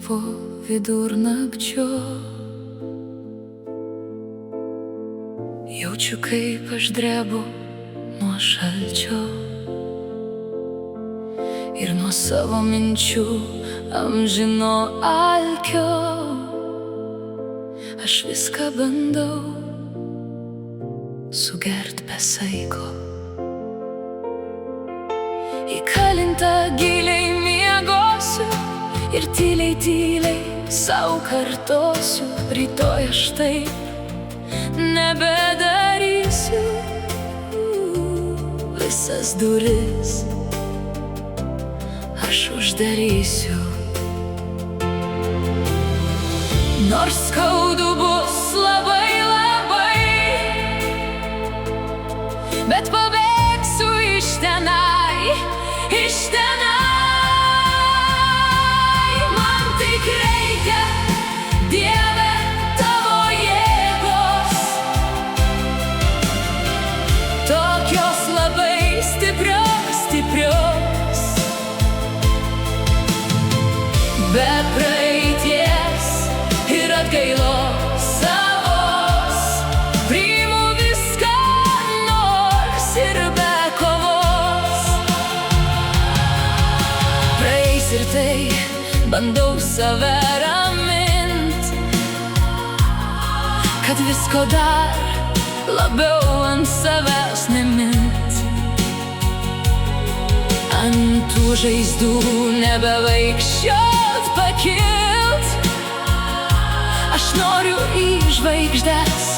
po vidurnakčio. Jaučiu, kaip aš drebu nuo šalčio ir nuo savo minčių amžino alkio. Aš viską bandau sugert be saiko. Įkalinta giliai miegosiu ir tyliai, tyliai sau kartosiu: rytoj aš taip nebedarysiu. Visas duris aš uždarysiu. Nors skaudu bus labai, labai, bet pabėgsiu iš tenai, iš tenai. Man tik reikia, Dieve, tavo jėgos, tokios labai stiprios, stiprios. Be praeities ir atgailos savos priimu viską, nors ir be kovos. Praeis ir tai, bandau save ramint, kad visko dar labiau ant savęs nemint. Ant tų žaizdų nebevaikščiot, pakilt. Aš noriu į žvaigždes